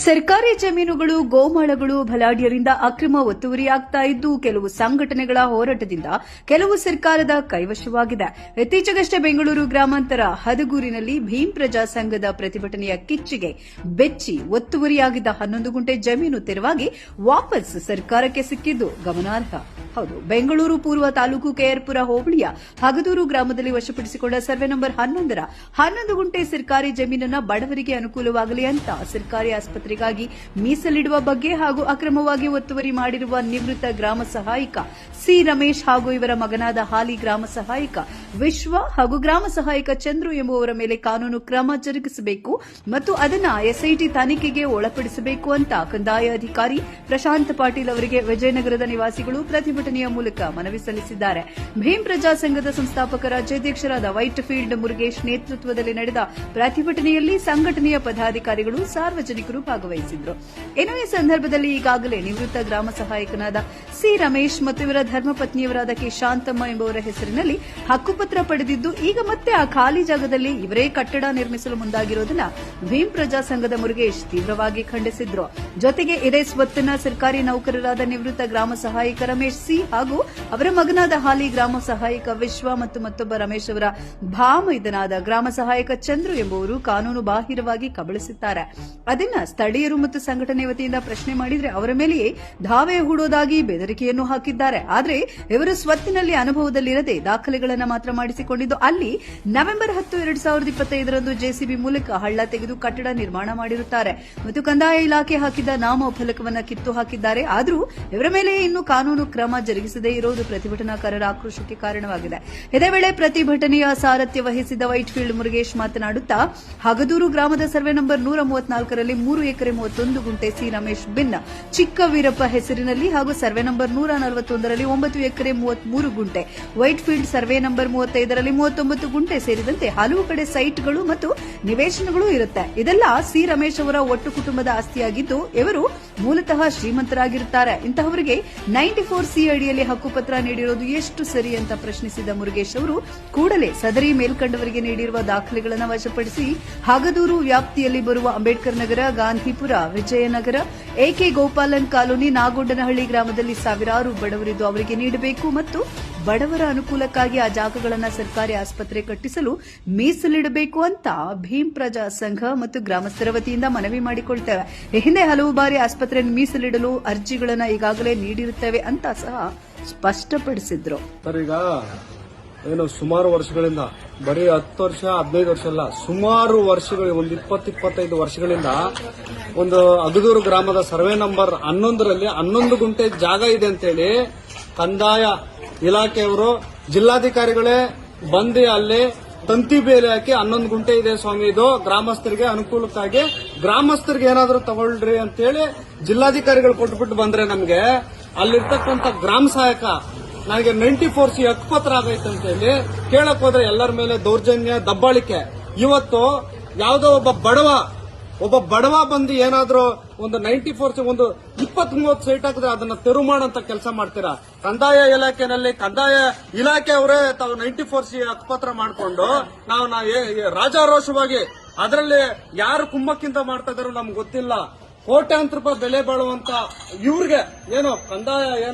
ಸರ್ಕಾರಿ ಜಮೀನುಗಳು ಗೋಮಾಳಗಳು ಬಲಾಢ್ಯರಿಂದ ಅಕ್ರಮ ಒತ್ತುವರಿಯಾಗ್ತಾ ಇದ್ದು ಕೆಲವು ಸಂಘಟನೆಗಳ ಹೋರಾಟದಿಂದ ಕೆಲವು ಸರ್ಕಾರದ ಕೈವಶವಾಗಿದೆ. ಇತ್ತೀಚೆಗಷ್ಟೇ ಬೆಂಗಳೂರು ಗ್ರಾಮಾಂತರ ಹದಗೂರಿನಲ್ಲಿ ಭೀಮ್ ಪ್ರಜಾ ಸಂಘದ ಪ್ರತಿಭಟನೆಯ ಕಿಚ್ಚಿಗೆ ಬೆಚ್ಚಿ ಒತ್ತುವರಿಯಾಗಿದ್ದ 11 ಗುಂಟೆ ಜಮೀನು ತೆರವಾಗಿ ವಾಪಸ್ ಸರ್ಕಾರಕ್ಕೆ ಸಿಕ್ಕಿದ್ದು ಗಮನಾರ್ಹ. ಹೌದು, ಬೆಂಗಳೂರು ಪೂರ್ವ ತಾಲೂಕು ಕೆಆರ್ಪುರ ಹೋಬಳಿಯ ಹಗದೂರು ಗ್ರಾಮದಲ್ಲಿ ವಶಪಡಿಸಿಕೊಂಡ ಸರ್ವೆ ನಂಬರ್ 11ರ 11 ಗುಂಟೆ ಸರ್ಕಾರಿ ಜಮೀನನ್ನ ಬಡವರಿಗೆ ಅನುಕೂಲವಾಗಲಿ ಅಂತ ಸರ್ಕಾರಿ ಆಸ್ಪತ್ರೆಗಾಗಿ ಮೀಸಲಿಡುವ ಬಗ್ಗೆ ಹಾಗೂ ಅಕ್ರಮವಾಗಿ ಒತ್ತುವರಿ ಮಾಡಿರುವ ನಿವೃತ್ತ ಗ್ರಾಮ ಸಹಾಯಕ ಸಿ ರಮೇಶ್ ಹಾಗೂ ಇವರ ಮಗನಾದ ಹಾಲಿ ಗ್ರಾಮ ಸಹಾಯಕ ವಿಶ್ವ ಹಾಗೂ ಗ್ರಾಮ ಸಹಾಯಕ ಚಂದ್ರು ಎಂಬುವವರ ಮೇಲೆ ಕಾನೂನು ಕ್ರಮ ಜರುಗಿಸಬೇಕು ಮತ್ತು ಅದನ್ನು ಎಸ್ಐಟಿ ತನಿಖೆಗೆ ಒಳಪಡಿಸಬೇಕು ಅಂತ ಕಂದಾಯ ಅಧಿಕಾರಿ ಪ್ರಶಾಂತ್ ಪಾಟೀಲ್ ಅವರಿಗೆ ವಿಜಯನಗರದ ನಿವಾಸಿಗಳು ಪ್ರತಿಭಟನೆಯ ಮೂಲಕ ಮನವಿ ಸಲ್ಲಿಸಿದ್ದಾರೆ. ಭೀಮ್ ಪ್ರಜಾ ಸಂಘದ ಸಂಸ್ಥಾಪಕ ರಾಜ್ಯಾಧ್ಯಕ್ಷರಾದ ವೈಟ್ ಫೀಲ್ಡ್ ಮುರುಗೇಶ್ ನೇತೃತ್ವದಲ್ಲಿ ನಡೆದ ಪ್ರತಿಭಟನೆಯಲ್ಲಿ ಸಂಘಟನೆಯ ಪದಾಧಿಕಾರಿಗಳು ಸಾರ್ವಜನಿಕರು ಭಾಗವಹಿಸಿದ್ರು. ಇನ್ನು ಈ ಸಂದರ್ಭದಲ್ಲಿ ಈಗಾಗಲೇ ನಿವೃತ್ತ ಗ್ರಾಮ ಸಹಾಯಕನಾದ ಸಿ ರಮೇಶ್ ಮತ್ತು ಇವರ ಧರ್ಮಪತ್ನಿಯವರಾದ ಕೆ ಶಾಂತಮ್ಮ ಎಂಬುವರ ಹೆಸರಿನಲ್ಲಿ ಹಕ್ಕುಪತ್ರ ಪಡೆದಿದ್ದು ಈಗ ಮತ್ತೆ ಆ ಖಾಲಿ ಜಾಗದಲ್ಲಿ ಇವರೇ ಕಟ್ಟಡ ನಿರ್ಮಿಸಲು ಮುಂದಾಗಿರುವುದನ್ನು ಭೀಮ್ ಪ್ರಜಾ ಸಂಘದ ಮುರುಗೇಶ್ ತೀವ್ರವಾಗಿ ಖಂಡಿಸಿದ್ರು. ಜೊತೆಗೆ ಇದೇ ಸ್ವತ್ತನ್ನ ಸರ್ಕಾರಿ ನೌಕರರಾದ ನಿವೃತ್ತ ಗ್ರಾಮ ಸಹಾಯಕ ರಮೇಶ್ ಸಿ ಹಾಗೂ ಅವರ ಮಗನಾದ ಹಾಲಿ ಗ್ರಾಮ ಸಹಾಯಕ ವಿಶ್ವ ಮತ್ತು ಮತ್ತೊಬ್ಬ ರಮೇಶ್ ಅವರ ಭಾಮೈದನಾದ ಗ್ರಾಮ ಸಹಾಯಕ ಚಂದ್ರು ಎಂಬುವರು ಕಾನೂನು ಬಾಹಿರವಾಗಿ ಕಬಳಿಸಿದ್ದಾರೆ. ಅದನ್ನ ಸ್ಥಳೀಯರು ಮತ್ತು ಸಂಘಟನೆ ವತಿಯಿಂದ ಪ್ರಶ್ನೆ ಮಾಡಿದ್ರೆ ಅವರ ಮೇಲೆಯೇ ಧಾವೆ ಹೂಡೋದಾಗಿ ಬೆದರಿಕೆಯನ್ನು ಹಾಕಿದ್ದಾರೆ. ಆದರೆ ಇವರು ಸ್ವತ್ತಿನಲ್ಲಿ ಅನುಭವದಲ್ಲಿರದೆ ದಾಖಲೆಗಳನ್ನು ಮಾತ್ರ ಮಾಡಿಸಿಕೊಂಡಿದ್ದು ಅಲ್ಲಿ ನವೆಂಬರ್ 10, 2025ರಂದು ಜೆಸಿಬಿ ಮೂಲಕ ಹಳ್ಳ ತೆಗೆದು ಕಟ್ಟಡ ನಿರ್ಮಾಣ ಮಾಡಿರುತ್ತಾರೆ ಮತ್ತು ಕಂದಾಯ ಇಲಾಖೆ ಹಾಕಿದ್ದ ನಾಮಫಲಕವನ್ನು ಕಿತ್ತು ಹಾಕಿದ್ದಾರೆ. ಆದರೂ ಇವರ ಮೇಲೆ ಇನ್ನೂ ಕಾನೂನು ಕ್ರಮ ಜರುಗಿಸದೇ ಇರುವುದು ಪ್ರತಿಭಟನಾಕಾರರ ಆಕ್ರೋಶಕ್ಕೆ ಕಾರಣವಾಗಿದೆ. ಇದೇ ವೇಳೆ ಪ್ರತಿಭಟನೆಯ ಸಾರಥ್ಯ ವಹಿಸಿದ್ದ ವೈಟ್ ಫೀಲ್ಡ್ ಮುರುಗೇಶ್ ಮಾತನಾಡುತ್ತಾ ಹಗದೂರು ಗ್ರಾಮದ ಸರ್ವೆ ನಂಬರ್ 134ರಲ್ಲಿ 3 ಎಕರೆ 31 ಗುಂಟೆ ಸಿ ರಮೇಶ್ ಬಿನ್ ಚಿಕ್ಕ ವೀರಪ್ಪ ಹೆಸರಿನಲ್ಲಿ ಹಾಗೂ ಸರ್ವೆ ನಂಬರ್ 141ರಲ್ಲಿ 9 ಎಕರೆ 33 ಗುಂಟೆ ವೈಟ್ ಫೀಲ್ಡ್ ಸರ್ವೆ ನಂಬರ್ 35ರಲ್ಲಿ 39 ಗುಂಟೆ ಸೇರಿದಂತೆ ಹಲವು ಕಡೆ ಸೈಟ್ಗಳು ಮತ್ತು ನಿವೇಶನಗಳು ಇರುತ್ತೆ. ಇದೆಲ್ಲ ಸಿ ರಮೇಶ್ ಅವರ ಒಟ್ಟು ಕುಟುಂಬದ ಆಸ್ತಿಯಾಗಿದ್ದು ಇವರು ಮೂಲತಃ ಶ್ರೀಮಂತರಾಗಿರುತ್ತಾರೆ. ಇಂತಹವರಿಗೆ 94ಸಿ ಅಡಿಯಲ್ಲಿ ಹಕ್ಕುಪತ್ರ ನೀಡಿರುವುದು ಎಷ್ಟು ಸರಿ ಅಂತ ಪ್ರಶ್ನಿಸಿದ ಮುರುಗೇಶ್ ಅವರು ಕೂಡಲೇ ಸದರಿ ಮೇಲ್ಕಂಡವರಿಗೆ ನೀಡಿರುವ ದಾಖಲೆಗಳನ್ನು ವಶಪಡಿಸಿ ಹಗದೂರು ವ್ಯಾಪ್ತಿಯಲ್ಲಿ ಬರುವ ಅಂಬೇಡ್ಕರ್ ನಗರ, ಗಾಂಧಿಪುರ, ವಿಜಯನಗರ, ಎಕೆ ಗೋಪಾಲನ್ ಕಾಲೋನಿ, ನಾಗೋಡನಹಳ್ಳಿ ಗ್ರಾಮದಲ್ಲಿ ಸಾವಿರಾರು ಬಡವರಿದ್ದು ಅವರಿಗೆ ನೀಡಬೇಕು ಮತ್ತು ಬಡವರ ಅನುಕೂಲಕ್ಕಾಗಿ ಆ ಜಾಗಗಳನ್ನು ಸರ್ಕಾರಿ ಆಸ್ಪತ್ರೆ ಕಟ್ಟಿಸಲು ಮೀಸಲಿಡಬೇಕು ಅಂತ ಭೀಮ್ ಪ್ರಜಾ ಸಂಘ ಮತ್ತು ಗ್ರಾಮಸ್ಥರ ವತಿಯಿಂದ ಮನವಿ ಮಾಡಿಕೊಳ್ತೇವೆ. ಈ ಹಿಂದೆ ಹಲವು ಬಾರಿ ಆಸ್ಪತ್ರೆ ಮೀಸಲಿಡಲು ಅರ್ಜಿಗಳನ್ನು ಈಗಾಗಲೇ ನೀಡಿರುತ್ತೇವೆ ಅಂತ ಸಹ ಸ್ಪಷ್ಟಪಡಿಸಿದ್ರು. ಈಗ ಏನು ಸುಮಾರು ವರ್ಷಗಳಿಂದ ಬರೀ 10 ವರ್ಷ 15 ವರ್ಷ ಅಲ್ಲ, ಸುಮಾರು ವರ್ಷಗಳು ಒಂದು 20-25 ವರ್ಷಗಳಿಂದ ಒಂದು ಅಗದೂರು ಗ್ರಾಮದ ಸರ್ವೆ ನಂಬರ್ 11ರಲ್ಲಿ 11 ಗುಂಟೆ ಜಾಗ ಇದೆ ಅಂತೇಳಿ ಕಂದಾಯ ಇಲಾಖೆಯವರು ಜಿಲ್ಲಾಧಿಕಾರಿಗಳೇ ಬಂದು ಅಲ್ಲಿ ತಂತಿ ಬೇಲಿ ಹಾಕಿ 11 ಗುಂಟೆ ಇದೆ ಸ್ವಾಮಿ, ಇದು ಗ್ರಾಮಸ್ಥರಿಗೆ ಅನುಕೂಲಕ್ಕಾಗಿ ಗ್ರಾಮಸ್ಥರಿಗೆ ಏನಾದರೂ ತಗೊಳ್ರಿ ಅಂತೇಳಿ ಜಿಲ್ಲಾಧಿಕಾರಿಗಳು ಕೊಟ್ಬಿಟ್ಟು ಬಂದ್ರೆ ನಮಗೆ ಅಲ್ಲಿರ್ತಕ್ಕಂಥ ಗ್ರಾಮ ಸಹಾಯಕ ನನಗೆ 94ಸಿ ಹಕ್ಕುಪತ್ರ ಆಗೈತೆ ಅಂತ ಹೇಳಿ ಕೇಳಕ್ ಹೋದ್ರೆ ಎಲ್ಲರ ಮೇಲೆ ದೌರ್ಜನ್ಯ, ದಬ್ಬಾಳಿಕೆ. ಇವತ್ತು ಯಾವುದೋ ಒಬ್ಬ ಬಡವ ಬಂದು ಏನಾದ್ರೂ ಒಂದು 94ಸಿ ಒಂದು 20-30 ಸೈಟ್ ಹಾಕಿದ್ರೆ ಅದನ್ನ ತೆರವು ಮಾಡಂತ ಕೆಲಸ ಮಾಡ್ತೀರಾ? ಕಂದಾಯ ಇಲಾಖೆ ಅವರೇ ತಾವು 94ಸಿ ಹಕ್ಕುಪತ್ರ ಮಾಡಿಕೊಂಡು ನಾವು ರಾಜಾರೋಷವಾಗಿ ಅದರಲ್ಲಿ ಯಾರು ಕುಮ್ಮಕ್ಕಿಂತ ಮಾಡ್ತಾ ಇದಾರೋ ನಮ್ಗೆ ಗೊತ್ತಿಲ್ಲ. ಕೋಟ್ಯಾಂತರ ರೂಪಾಯಿ ಬೆಲೆ ಬಾಳುವಂತ ಇವ್ರಿಗೆ ಕಂದಾಯ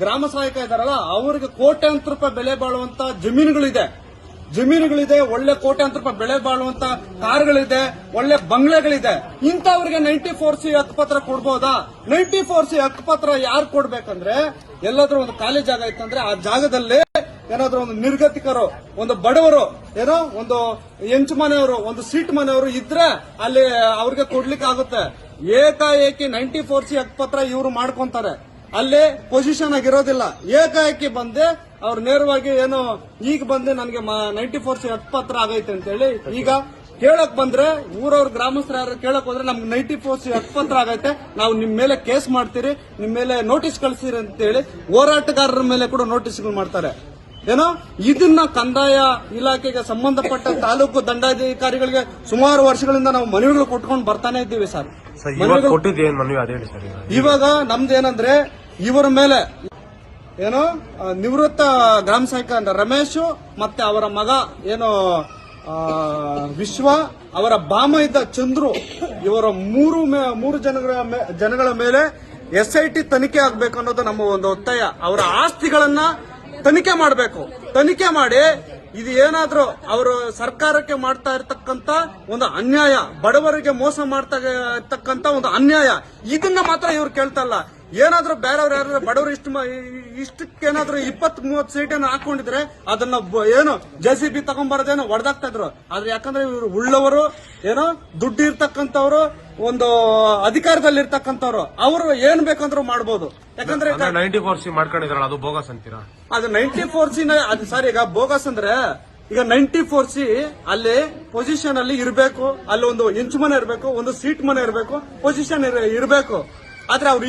ಗ್ರಾಮ ಸಹಾಯಕ ಇದಾರಲ್ಲ ಅವ್ರಿಗೆ ಕೋಟ್ಯಾಂತರ ರೂಪಾಯಿ ಬೆಲೆ ಬಾಳುವಂತ ಜಮೀನುಗಳಿದೆ, ಒಳ್ಳೆ ಕೋಟ್ಯಾಂತರ ರೂಪಾಯಿ ಬೆಲೆ ಬಾಳುವಂತ ಕಾರ್ಗಳಿದೆ, ಒಳ್ಳೆ ಬಂಗ್ಲೆಗಳಿದೆ. ಇಂಥವ್ರಿಗೆ 94ಸಿ ಹಕ್ಕುಪತ್ರ ಕೊಡ್ಬೋದಾ? 94ಸಿ ಹಕ್ಕುಪತ್ರ ಯಾರು ಕೊಡ್ಬೇಕಂದ್ರೆ ಎಲ್ಲಾದ್ರೂ ಒಂದು ಖಾಲಿ ಜಾಗ ಇತ್ತಂದ್ರೆ ಆ ಜಾಗದಲ್ಲಿ ಏನಾದ್ರೂ ಒಂದು ನಿರ್ಗತಿಕರು, ಒಂದು ಬಡವರು, ಒಂದು ಎಂಚು ಮನೆಯವರು, ಒಂದು ಸೀಟ್ ಮನೆಯವರು ಇದ್ರೆ ಅಲ್ಲಿ ಅವ್ರಿಗೆ ಕೊಡ್ಲಿಕ್ಕೆ ಆಗುತ್ತೆ. ಏಕಾಏಕಿ 94ಸಿ ಹಕ್ಕುಪತ್ರ ಇವರು ಮಾಡ್ಕೊಂತಾರೆ, ಅಲ್ಲಿ ಪೊಸಿಷನ್ ಆಗಿರೋದಿಲ್ಲ. ಏಕಾಏಕಿ ಬಂದೆ ಅವ್ರು ನೇರವಾಗಿ ಈಗ ಬಂದೆ ನನಗೆ 94ಸಿ ಹಕ್ಕುಪತ್ರ ಆಗೈತೆ ಅಂತೇಳಿ ಈಗ ಕೇಳಕ್ ಬಂದ್ರೆ ಊರವ್ರ ಗ್ರಾಮಸ್ಥರು ಯಾರು ಕೇಳಕ್ ಹೋದ್ರೆ ನಮ್ಗೆ 94ಸಿ ಹಕ್ಕುಪತ್ರ ಆಗೈತೆ, ನಾವು ನಿಮ್ ಮೇಲೆ ಕೇಸ್ ಮಾಡ್ತೀರಿ, ನಿಮ್ ಮೇಲೆ ನೋಟಿಸ್ ಕಳಿಸ್ತೀರಿ ಅಂತೇಳಿ ಹೋರಾಟಗಾರರ ಮೇಲೆ ಕೂಡ ನೋಟಿಸ್ಗಳು ಮಾಡ್ತಾರೆ. ಇದನ್ನ ಕಂದಾಯ ಇಲಾಖೆಗೆ ಸಂಬಂಧಪಟ್ಟ ತಾಲೂಕು ದಂಡಾಧಿಕಾರಿಗಳಿಗೆ ಸುಮಾರು ವರ್ಷಗಳಿಂದ ನಾವು ಮನವಿಗಳು ಕೊಟ್ಕೊಂಡು ಬರ್ತಾನೆ ಇದ್ದೀವಿ ಸರ್. ಇವಾಗ ನಮ್ದೇನಂದ್ರೆ ಇವರ ಮೇಲೆ ನಿವೃತ್ತ ಗ್ರಾಮ ಸಹಾಯಕ ರಮೇಶ್ ಮತ್ತೆ ಅವರ ಮಗ ವಿಶ್ವ, ಅವರ ಬಾಮ ಇದ್ದ ಚಂದ್ರು, ಇವರ ಮೂರು ಜನಗಳ ಮೇಲೆ SIT ತನಿಖೆ ಆಗ್ಬೇಕು ಅನ್ನೋದು ನಮ್ಮ ಒಂದು ಒತ್ತಾಯ. ಅವರ ಆಸ್ತಿಗಳನ್ನ ತನಿಖೆ ಮಾಡಬೇಕು. ತನಿಖೆ ಮಾಡಿ ಇದು ಏನಾದ್ರೂ ಅವರು ಸರ್ಕಾರಕ್ಕೆ ಮಾಡ್ತಾ ಇರತಕ್ಕಂತ ಒಂದು ಅನ್ಯಾಯ, ಬಡವರಿಗೆ ಮೋಸ ಮಾಡ್ತಾ ಇರ್ತಕ್ಕಂತ ಒಂದು ಅನ್ಯಾಯ, ಇದನ್ನ ಮಾತ್ರ ಇವ್ರು ಕೇಳ್ತಾ ಇಲ್ಲ. ಏನಾದ್ರೂ ಬೇರೆಯವ್ರು ಯಾರು ಬಡವರು ಇಷ್ಟಕ್ಕೇನಾದ್ರೂ 20-30 ಸೀಟನ್ನು ಹಾಕೊಂಡಿದ್ರೆ ಅದನ್ನ ಏನು JCB ತಗೊಂಡ್ಬರೋದೇನೋ ಹೊಡೆದಾಗ್ತಾ ಇದ್ರು. ಆದ್ರೆ ಯಾಕಂದ್ರೆ ಇವರು ಉಳ್ಳವರು, ಏನೋ ದುಡ್ಡು ಇರ್ತಕ್ಕಂಥವ್ರು, ಒಂದು ಅಧಿಕಾರದಲ್ಲಿ ಇರ್ತಕ್ಕಂಥವ್ರು, ಅವರು ಏನ್ ಬೇಕಂದ್ರೂ ಮಾಡ್ಬೋದು. ಯಾಕಂದ್ರೆ 94C ಮಾಡ್ಕೊಂಡಿದ್ರಲ್ಲ, ಅದು ಬೋಗಸ್ ಅಂತೀರಾ? ಅದು 94C ಅದು ಸರ್. ಈಗ ಬೋಗಸ್ ಅಂದ್ರೆ ಈಗ 94C ಅಲ್ಲಿ ಪೊಸಿಷನ್ ಅಲ್ಲಿ ಇರಬೇಕು, ಅಲ್ಲಿ ಒಂದು ಇಂಚು ಮನೆ ಇರಬೇಕು, ಒಂದು ಸೀಟ್ ಮನೆ ಇರಬೇಕು, ಪೊಸಿಷನ್ ಇರಬೇಕು. ಆದ್ರೆ ಅವ್ರು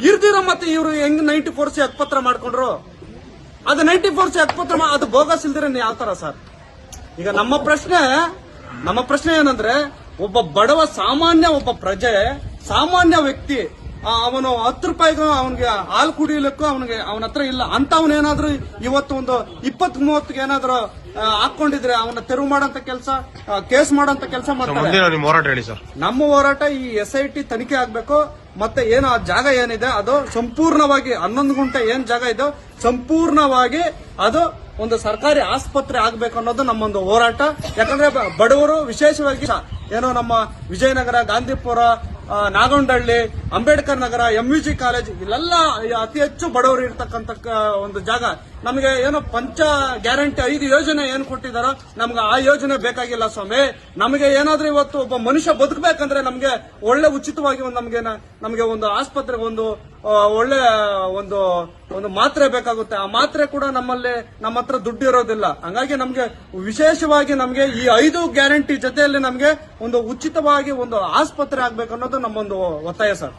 ಇರ್ದಿರೋ ಮತ್ತೆ ಇವರು ಹೆಂಗ್ 94C ಹಕ್ಕುಪತ್ರ ಮಾಡ್ಕೊಂಡ್ರು? ಅದು 94C ಹಕ್ಕುಪತ್ರ ಅದು ಬೋಗಸ್ ಇಲ್ದಿರ ಯಾವ ತರ ಸರ್? ಈಗ ನಮ್ಮ ಪ್ರಶ್ನೆ ಏನಂದ್ರೆ, ಒಬ್ಬ ಬಡವ ಒಬ್ಬ ಪ್ರಜೆ, ಸಾಮಾನ್ಯ ವ್ಯಕ್ತಿ, ಅವನು 10 ರೂಪಾಯಿಗೂ ಅವನಿಗೆ ಹಾಲು ಕುಡಿಯಲಿಕ್ಕೂ ಅವನ ಹತ್ರ ಇಲ್ಲ ಅಂತವನೇನಾದ್ರೂ ಇವತ್ತು ಒಂದು 20-30 ಏನಾದ್ರೂ ಹಾಕೊಂಡಿದ್ರೆ ಅವನ ತೆರವು ಮಾಡಂತ ಕೆಲಸ, ಕೇಸ್ ಮಾಡಂತ ಕೆಲಸ ಮಾಡ್ತಾರೆ. ನಿಮ್ಮ ಹೋರಾಟ ಹೇಳಿ ಸರ್. ನಮ್ಮ ಹೋರಾಟ ಈ SIT ತನಿಖೆ ಆಗ್ಬೇಕು. ಮತ್ತೆ ಏನು ಆ ಜಾಗ ಏನಿದೆ ಅದು ಸಂಪೂರ್ಣವಾಗಿ 11 ಗುಂಟೆ ಏನ್ ಜಾಗ ಇದೆ ಸಂಪೂರ್ಣವಾಗಿ ಅದು ಒಂದು ಸರ್ಕಾರಿ ಆಸ್ಪತ್ರೆ ಆಗ್ಬೇಕು ಅನ್ನೋದು ನಮ್ಮೊಂದು ಹೋರಾಟ. ಯಾಕಂದ್ರೆ ಬಡವರು ವಿಶೇಷವಾಗಿ ಏನೋ ನಮ್ಮ ವಿಜಯನಗರ, ಗಾಂಧಿಪುರ, ನಾಗನಹಳ್ಳಿ, ಅಂಬೇಡ್ಕರ್ ನಗರ, MUG ಕಾಲೇಜ್, ಇಲ್ಲೆಲ್ಲ ಅತಿ ಹೆಚ್ಚು ಬಡವರು ಇರ್ತಕ್ಕಂಥ ಒಂದು ಜಾಗ. ನಮಗೆ ಏನೋ ಪಂಚ ಗ್ಯಾರಂಟಿ 5 ಯೋಜನೆ ಏನ್ ಕೊಟ್ಟಿದಾರೋ ನಮ್ಗೆ ಆ ಯೋಜನೆ ಬೇಕಾಗಿಲ್ಲ ಸ್ವಾಮಿ. ನಮಗೆ ಏನಾದ್ರೂ ಇವತ್ತು ಒಬ್ಬ ಮನುಷ್ಯ ಬದುಕಬೇಕಂದ್ರೆ ನಮ್ಗೆ ಒಳ್ಳೆ ಉಚಿತವಾಗಿ ನಮಗೆ ಒಂದು ಆಸ್ಪತ್ರೆಗೆ ಒಂದು ಒಳ್ಳೆ ಒಂದು ಮಾತ್ರೆ ಬೇಕಾಗುತ್ತೆ. ಆ ಮಾತ್ರೆ ಕೂಡ ನಮ್ಮ ಹತ್ರ ದುಡ್ಡು ಇರೋದಿಲ್ಲ. ಹಂಗಾಗಿ ನಮ್ಗೆ ವಿಶೇಷವಾಗಿ ನಮ್ಗೆ ಈ 5 ಗ್ಯಾರಂಟಿ ಜೊತೆಯಲ್ಲಿ ನಮ್ಗೆ ಒಂದು ಉಚಿತವಾಗಿ ಒಂದು ಆಸ್ಪತ್ರೆ ಆಗ್ಬೇಕು ಅನ್ನೋದು ನಮ್ಮೊಂದು ಒತ್ತಾಯ ಸರ್.